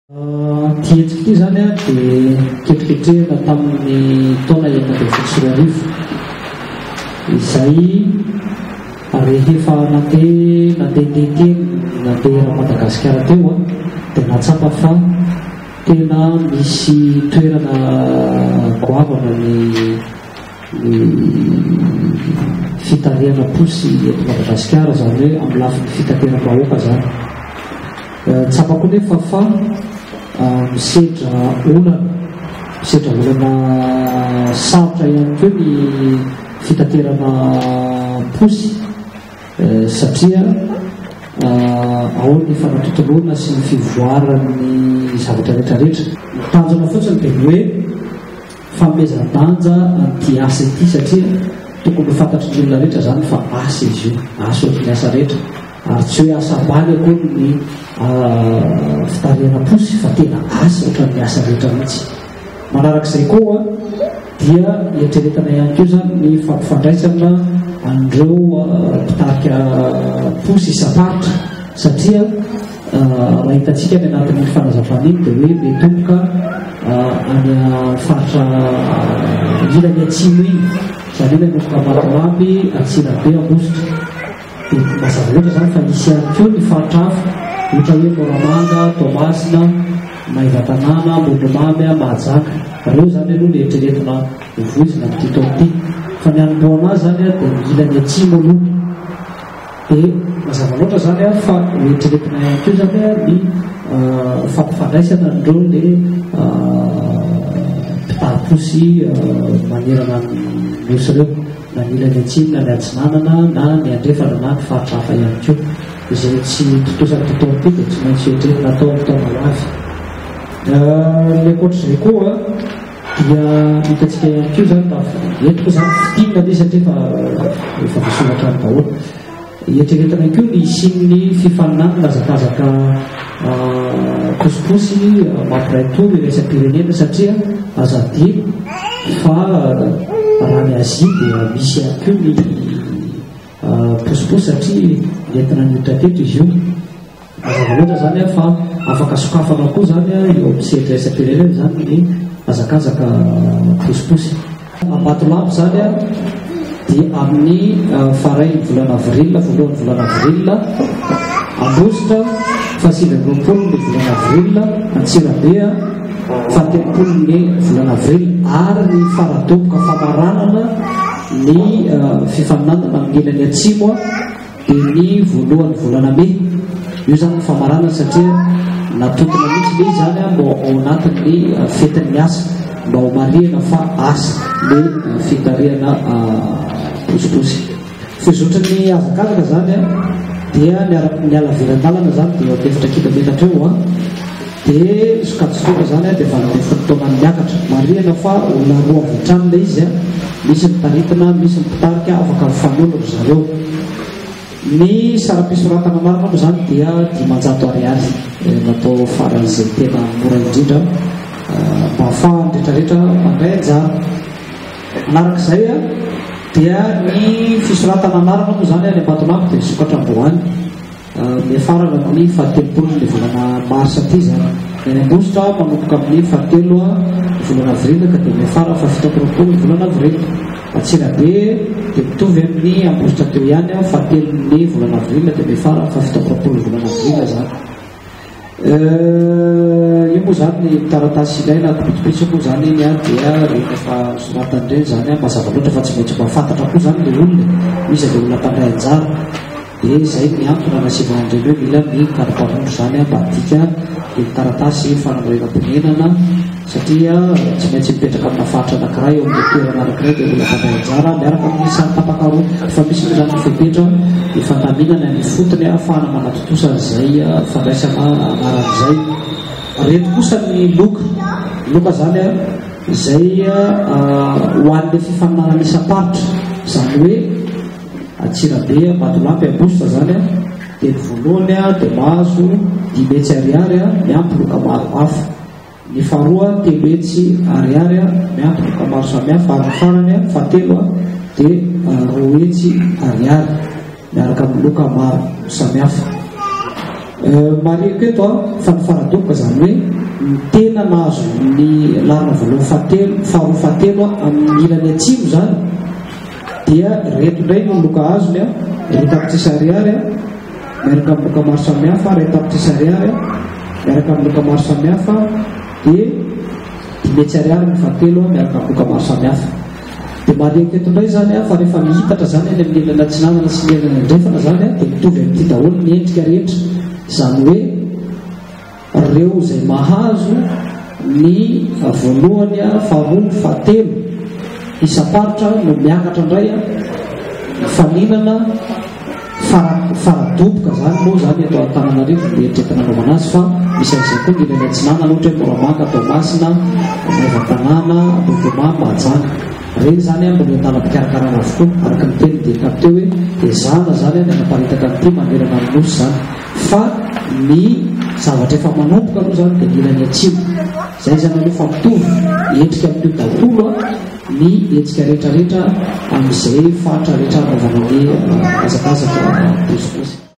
Tietsika ity zany a dia ketriketrehana tamin'ny taona 1924 izay rehefa nandeha Madagasikara teo a dia natsapa fa tena misy toerana goavana ny fitarihana posy eto Madagasikara, zany hoe amin'ny lafin'ny fitateram-bahoaka zany. Tsapako nefa fa misedra olana sarotra ihany koa ny fitaterana posy satria ao ny fanatotoloana sy ny fivoaran'ny zavatra rehetrarehetra. Tanjona fotsiny dia hoe fanomezan-danja an'ity asa ity satria tokony fantatry ny olona rehetra zany fa asa izy io, asa ohatry ny asa rehetra, ary tsy hoe asa baly akory ny fitarihana posy fa tena asa ohatran'ny asa rehetra mihitsy. Manarak'izay koa dia eritreretana ihany koa zany ny fampifandraisana an'ireo mpitarika posy isan-paritra satria raha hitantsika ny anatin'ny fanazavana iny dia hoe metomboka any faritra ilany atsimo iny, zany hoe menomboka Matolampy, Antsirabe, Ambositra. Dia mazava loatra zany fa misy ihany koa ny faritra hafa ohatra hoe Moramanga, Toamasina, Maivatanana, Mondromamy, Mahajanga. Ireo zany aloha ny eritreretina voizina amin'ity taona ity. Fa ny anomboana azy zany a dia ilany atsimo aloha. Dia mazava loatra zany a fa eritreretina ihany koa zany a ny fampifandraisana andreo le mpitary posy manerana nosy ireo, na ny ilany atsimo, na ny atsinanana, na ny andrefana, na ny faritra hafa ihany koa. Izay tsy totosan'ny tontolo ity dia tsy maintsy eritreretina atao amin'ny taona ho avy. Ny ankoatr'izay koa dia hitantsika ihany koa zany entiko zany fitinina ilay satria efa misoratra ny daholo. Eritreretina koa ny isian'ny fifaninana lazakazaka posiposy mampiray tory iraisam-pirenena satria aza adino fa raha ny Azia dia misy ihany koa ny posiposy satria entina niotrateto izy io. Mazava loatra zany a fa afaka sokafana koa zany a eo amin'ny sehatra iraisam-pirenena zany ny hazakazaka posiposy. Ambatolampy zany a dia amin'ny faray volana avril, voalohan'ny volana avril, Ambositra fahasivy amby roapolo ny volana avril, Antsirabe fahatelopolo ny volana avril, ary ny faradomboka famaranana ny fifaninanana amin'ny ilany atsimo dia ny voalohan'ny volana May. Io zany famaranana satria natokana mihitsy ilay zany mba ao anatin'ny fetin'ny miasa mba ho marihana fa asa le fitarihana posiposy. Fizotran'ny hazakazaka zany dia ny alaveran-dalana zany dia eo amin'ny 7 kilometatra eo dia sokajy zany dia valapefiny taonany miakatra marihana fa olona roa avy-trano ilay izy misy mitaritana, misy mipitarika afaka mifanono ry zareo. Ny saram-pisoratana marina moa zany dia 500 ariary natao faran'izay tena mora indrindra mba ahafahan'ny rehetrarehetra mandray anjara. Manarak'izay dia ny fisoratana marina moa zany any Ambatolampy dia sokatra Amboany miafarana amin'ny 17 ny volana Marsa ity zany. Ny Ambositra manomboka amin'ny 17 volana avril ka dia miafara fa 17 ny volana avril. Antsirabe dia mitovy amin'ny Ambositra teo ihany 17 ny volana avril dia miafara fa 17 ny volana avril zany. Io moa zany ny taratasy ilaina pitsopitso moa zany iny dia rehefa soratany ireny zany mazava loatra fa tsy maintsy mahafantatra koa zany le olona misy le olona mpandray anjara. Dia izay ny antony anasivan'ireny hoe mila ny karaparondro zany mba adika ny taratasy fanamboaram-pirenena satria tsy maintsy mipetraka amina faritra anankiray eo amin'ny toerana anankiray dia olona mpandray anjara miaraka amin'ny sary tapakaroa fa misy moa zany fepetra ifandaminana ny fotony ahafahana manatotosa izay fandraisana anaran'izay. Reto kosa ny loka zany izay ho an'ilay fifaninanana isam-paritra zany hoe Antsirabe, Matolampy, Ambositra zany dia ny voalohany dia mahazo 10 hetsy ariary miampy loka maro hafa. Ny faharoa 3 hetsy ariary miampy loka maro samihafa, ary ny farany fahatelo dia 2 hetsy ariary miaraka amin'ny loka maro samihafa. mariako eto fa ny faradoboka zany hoe ny tena nahazo ny larina voalohany faharoa fahatelo amin'ny ilany atsimo zany dia reto indray no loka azony reto amin'ny tsisariary miaraka amin'ny loka maro samihafa reto amin'ny tsisariary miaraka amin'ny loka maro samihafa dia dimetsy ariary ny fahatelo miaraka amin'ny loka maro samihafa dia mariako eto indray zany fa rehefa mihitatra zany any amin'ny ilana tsinanana sy ny ilana andrefana zany dia mitovy amin'ity daholo ny endrika rehetra zany hoe reo izay mahazo ny voalohany faharoa fahatelo isaparitra no miakatra indray faninana faradoboka zany moa zany atao Antananarivo ny eritreretana anaovana azy fa misy an'izay koa ny ilana tsinanana ohatra hoe Moramanga, Toamasina, Maivantanàna, Lomama, Mahajanga reny zany mbola andala-pikarakarana avokoa araka ny teny dia kapte hoe ezana zany anaparitaka nyity manerana ny nosy zany fa ny zavatra efa manomboka aloha zany dia ilany atsimo zay zany aloha fa mitovy endrika amin'io daholo ny etsika rehetrarehetra amin'izay fatra rehetra anaovana ny hazakazaka bosibozy